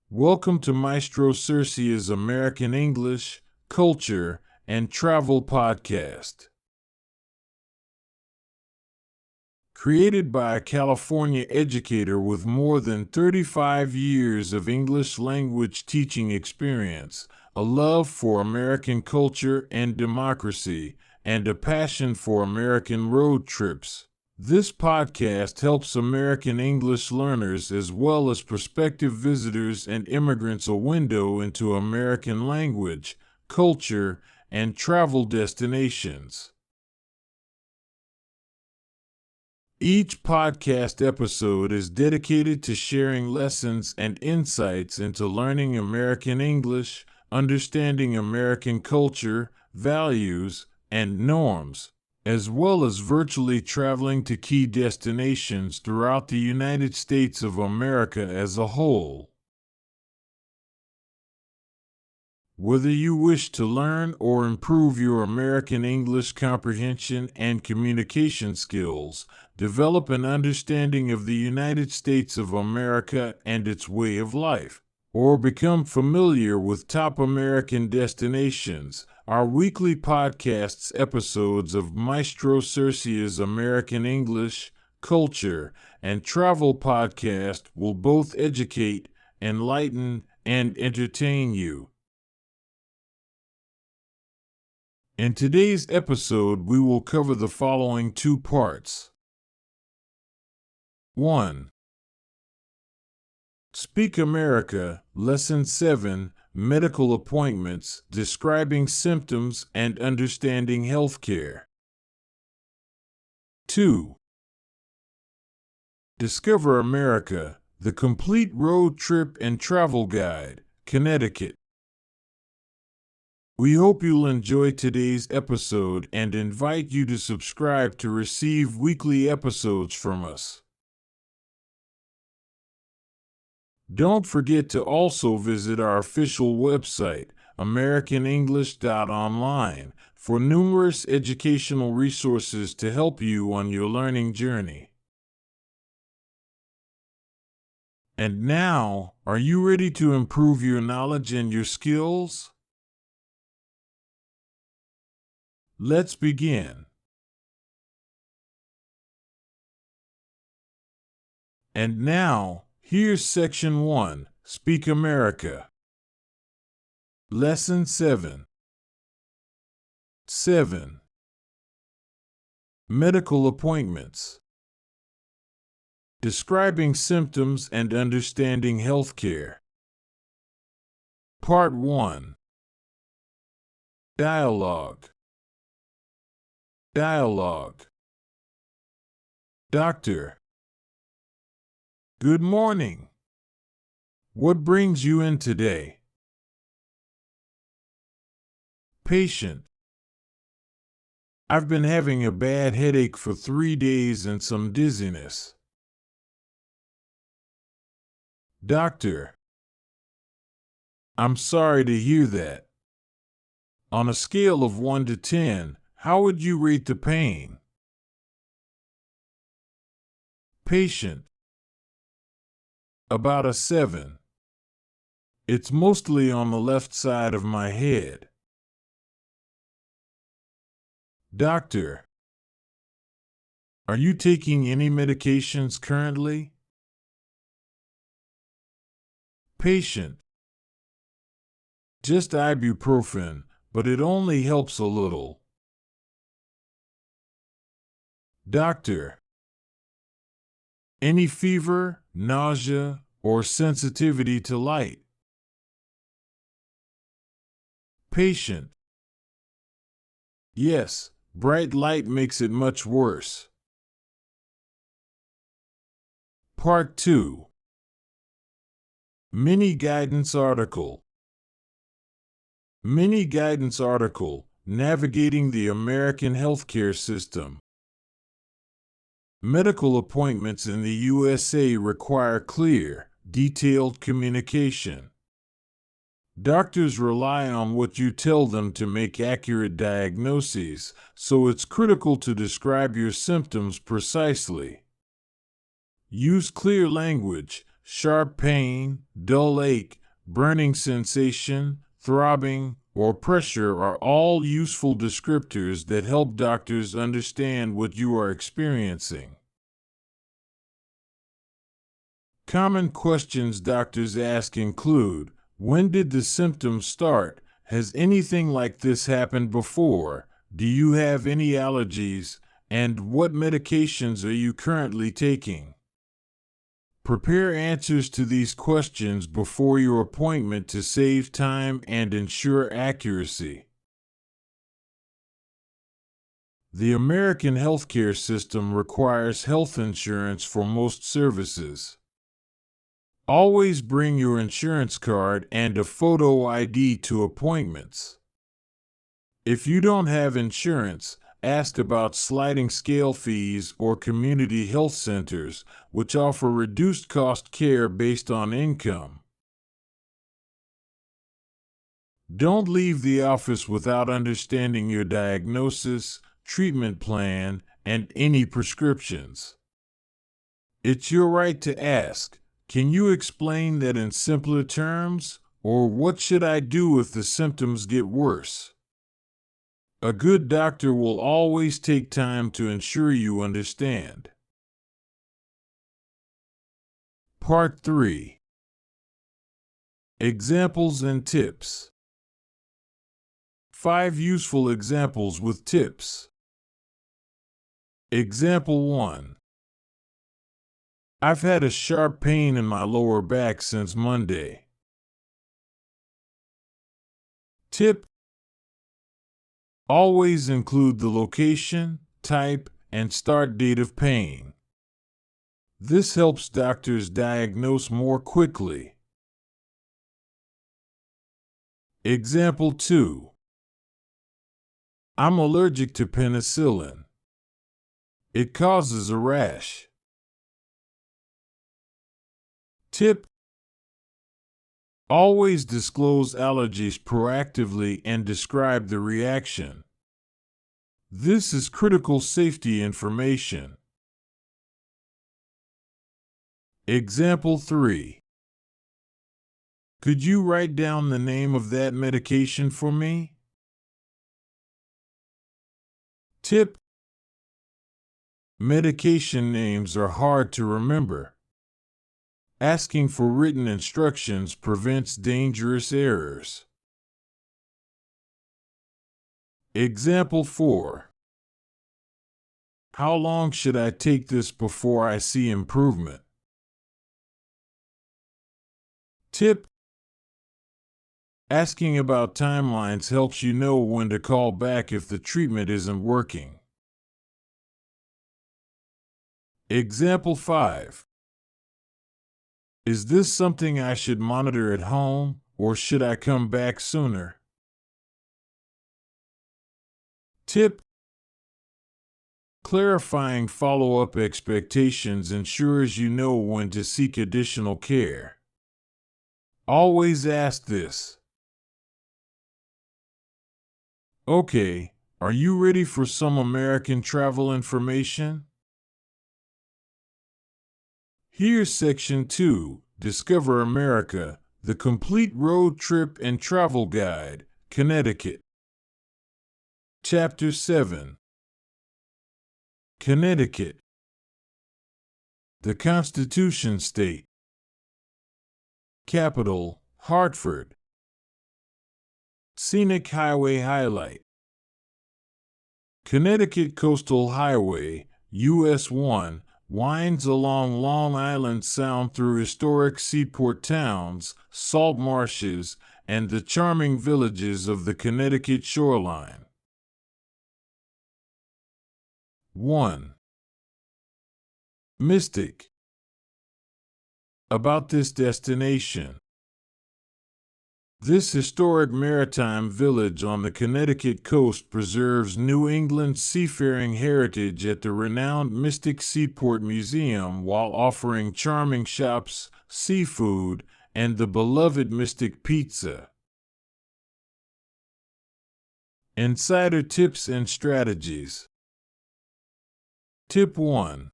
Welcome to Maestro Sersea's American English, Culture, and Travel Podcast. Created by a California educator with more than 35 years of English language teaching experience, a love for American culture and democracy, and a passion for American road trips. This podcast helps American English learners as well as prospective visitors and immigrants a window into American language, culture, and travel destinations. Each podcast episode is dedicated to sharing lessons and insights into learning American English, understanding American culture, values, and norms, as well as virtually traveling to key destinations throughout the United States of America as a whole. Whether you wish to learn or improve your American English comprehension and communication skills, develop an understanding of the United States of America and its way of life, or become familiar with top American destinations, our weekly podcasts episodes of Maestro Sersea's American English, Culture, and Travel podcast will both educate, enlighten, and entertain you. In today's episode, we will cover the following two parts. 1. Speak America, Lesson 7, Medical Appointments, Describing Symptoms and Understanding Healthcare. 2. Discover America, The Complete Road Trip and Travel Guide, Connecticut. We hope you'll enjoy today's episode and invite you to subscribe to receive weekly episodes from us. Don't forget to also visit our official website, americanenglish.online, for numerous educational resources to help you on your learning journey. And now, are you ready to improve your knowledge and your skills? Let's begin. And now, here's Section 1, Speak America. Lesson 7. 7. Medical Appointments. Describing Symptoms and Understanding Healthcare. Part 1. Dialogue. Dialogue. Doctor. Good morning. What brings you in today? Patient. I've been having a bad headache for 3 days and some dizziness. Doctor. I'm sorry to hear that. On a scale of 1 to 10, how would you rate the pain? Patient. About a 7. It's mostly on the left side of my head. Doctor. Are you taking any medications currently? Patient. Just ibuprofen, but it only helps a little. Doctor. Any fever, nausea, or sensitivity to light? Patient. Yes, bright light makes it much worse. Part 2. Mini Guidance Article. Mini Guidance Article, Navigating the American Healthcare System. Medical appointments in the USA require clear, detailed communication. Doctors rely on what you tell them to make accurate diagnoses, so it's critical to describe your symptoms precisely. Use clear language, sharp pain, dull ache, burning sensation, throbbing, or pressure are all useful descriptors that help doctors understand what you are experiencing. Common questions doctors ask include, when did the symptoms start? Has anything like this happened before? Do you have any allergies? And what medications are you currently taking? Prepare answers to these questions before your appointment to save time and ensure accuracy. The American healthcare system requires health insurance for most services. Always bring your insurance card and a photo ID to appointments. If you don't have insurance, ask about sliding scale fees or community health centers, which offer reduced cost care based on income. Don't leave the office without understanding your diagnosis, treatment plan, and any prescriptions. It's your right to ask, can you explain that in simpler terms? Or what should I do if the symptoms get worse? A good doctor will always take time to ensure you understand. Part 3. Examples and tips. 5 useful examples with tips. Example 1. I've had a sharp pain in my lower back since Monday. Tip: always include the location, type, and start date of pain. This helps doctors diagnose more quickly. Example 2. I'm allergic to penicillin. It causes a rash. Tip: always disclose allergies proactively and describe the reaction. This is critical safety information. Example 3. Could you write down the name of that medication for me? Tip: medication names are hard to remember. Asking for written instructions prevents dangerous errors. Example 4. How long should I take this before I see improvement? Tip: asking about timelines helps you know when to call back if the treatment isn't working. Example 5. Is this something I should monitor at home, or should I come back sooner? Tip: clarifying follow-up expectations ensures you know when to seek additional care. Always ask this. Okay, are you ready for some American travel information? Here's Section 2, Discover America, the complete road trip and travel guide, Connecticut. Chapter 7. Connecticut. The Constitution State. Capital, Hartford. Scenic Highway Highlight. Connecticut Coastal Highway, US 1, winds along Long Island Sound through historic seaport towns, salt marshes, and the charming villages of the Connecticut shoreline. 1. Mystic. About this destination. This historic maritime village on the Connecticut coast preserves New England's seafaring heritage at the renowned Mystic Seaport Museum while offering charming shops, seafood, and the beloved Mystic Pizza. Insider tips and strategies. Tip 1.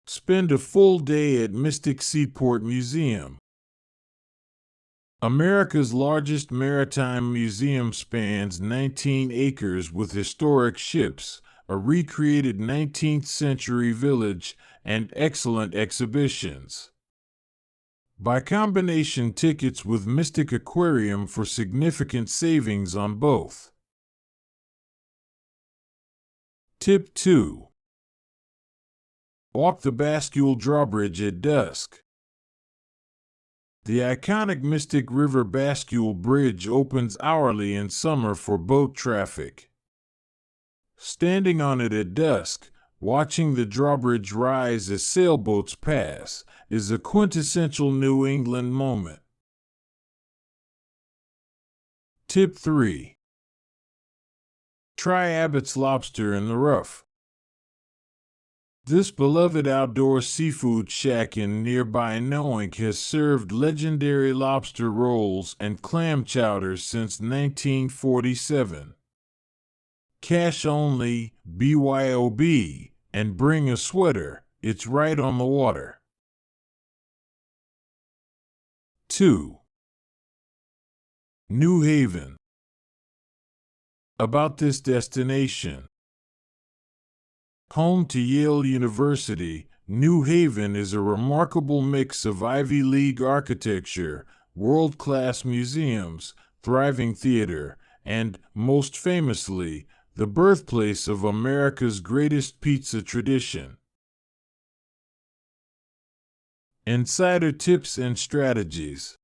Spend a full day at Mystic Seaport Museum. America's largest maritime museum spans 19 acres with historic ships, a recreated 19th century village, and excellent exhibitions. Buy combination tickets with Mystic Aquarium for significant savings on both. Tip 2. Walk the Bascule Drawbridge at dusk. The iconic Mystic River Bascule Bridge opens hourly in summer for boat traffic. Standing on it at dusk, watching the drawbridge rise as sailboats pass, is a quintessential New England moment. Tip 3. Try Abbott's Lobster in the Rough. This beloved outdoor seafood shack in nearby Noank has served legendary lobster rolls and clam chowders since 1947. Cash only, BYOB, and bring a sweater, it's right on the water. 2. New Haven. About this destination. Home to Yale University, New Haven is a remarkable mix of Ivy League architecture, world-class museums, thriving theater, and, most famously, the birthplace of America's greatest pizza tradition. Insider tips and strategies.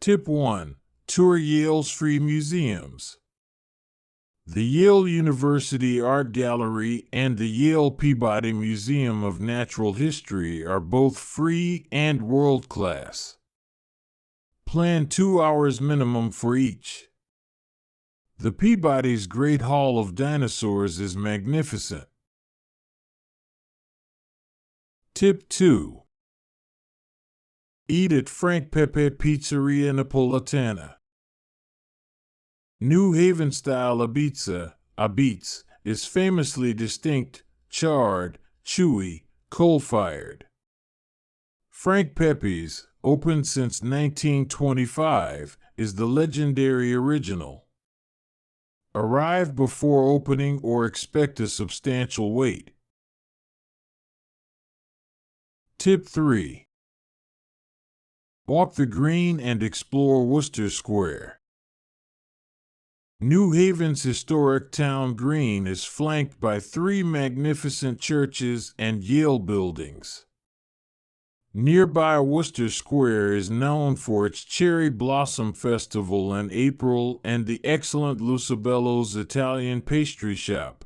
Tip 1. Tour Yale's free museums. The Yale University Art Gallery and the Yale Peabody Museum of Natural History are both free and world-class. Plan 2 hours minimum for each. The Peabody's Great Hall of Dinosaurs is magnificent. Tip 2. Eat at Frank Pepe Pizzeria Napolitana. New Haven-style Abitz, is famously distinct, charred, chewy, coal-fired. Frank Pepe's, opened since 1925, is the legendary original. Arrive before opening or expect a substantial wait. Tip 3. Walk the Green and explore Worcester Square. New Haven's historic town green is flanked by 3 magnificent churches and Yale buildings. Nearby Worcester Square is known for its Cherry Blossom Festival in April and the excellent Lucibello's Italian pastry shop.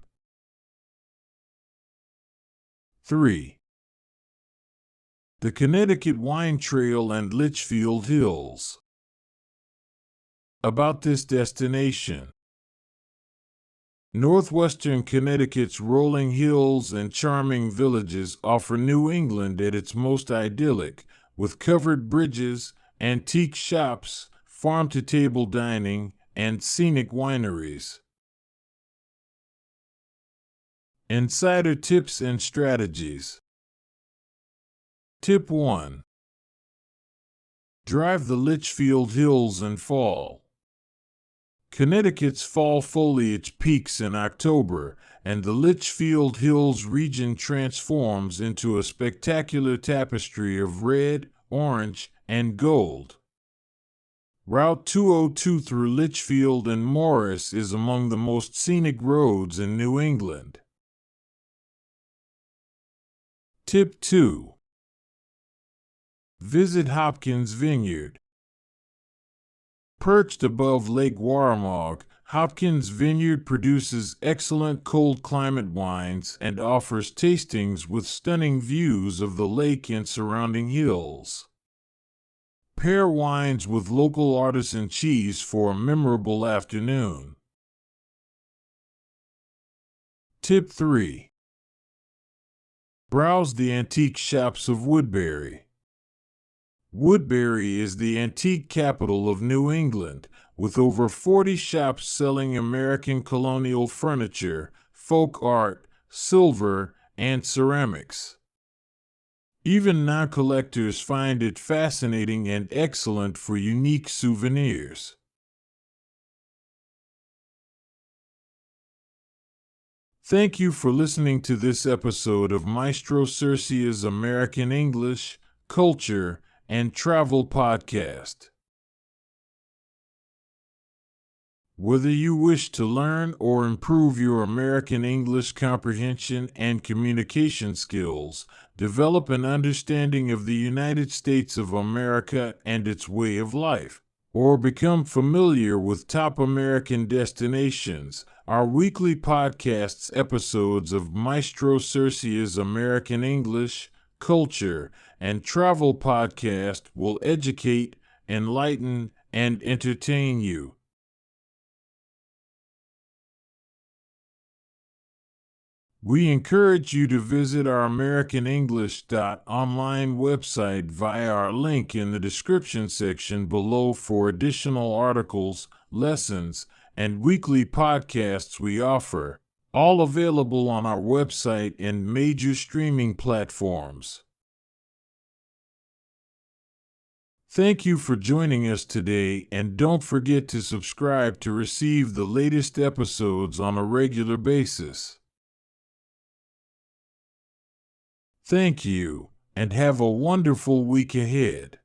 3. The Connecticut Wine Trail and Litchfield Hills. About this destination. Northwestern Connecticut's rolling hills and charming villages offer New England at its most idyllic, with covered bridges, antique shops, farm-to-table dining, and scenic wineries. Insider tips and strategies. Tip 1. Drive the Litchfield Hills in fall. Connecticut's fall foliage peaks in October, and the Litchfield Hills region transforms into a spectacular tapestry of red, orange, and gold. Route 202 through Litchfield and Morris is among the most scenic roads in New England. Tip 2. Visit Hopkins Vineyard. Perched above Lake Warramog, Hopkins Vineyard produces excellent cold climate wines and offers tastings with stunning views of the lake and surrounding hills. Pair wines with local artisan cheese for a memorable afternoon. Tip 3. Browse the antique shops of Woodbury. Woodbury is the antique capital of New England, with over 40 shops selling American colonial furniture, folk art, silver, and ceramics. Even non-collectors find it fascinating and excellent for unique souvenirs. Thank you for listening to this episode of Maestro Sersea's American English, Culture, and Travel Podcast. Whether you wish to learn or improve your American English comprehension and communication skills, develop an understanding of the United States of America and its way of life, or become familiar with top American destinations, our weekly podcasts episodes of Maestro Sersea's American English, Culture, and Travel Podcast will educate, enlighten, and entertain you. We encourage you to visit our AmericanEnglish.online website via our link in the description section below for additional articles, lessons, and weekly podcasts we offer, all available on our website and major streaming platforms. Thank you for joining us today, and don't forget to subscribe to receive the latest episodes on a regular basis. Thank you, and have a wonderful week ahead.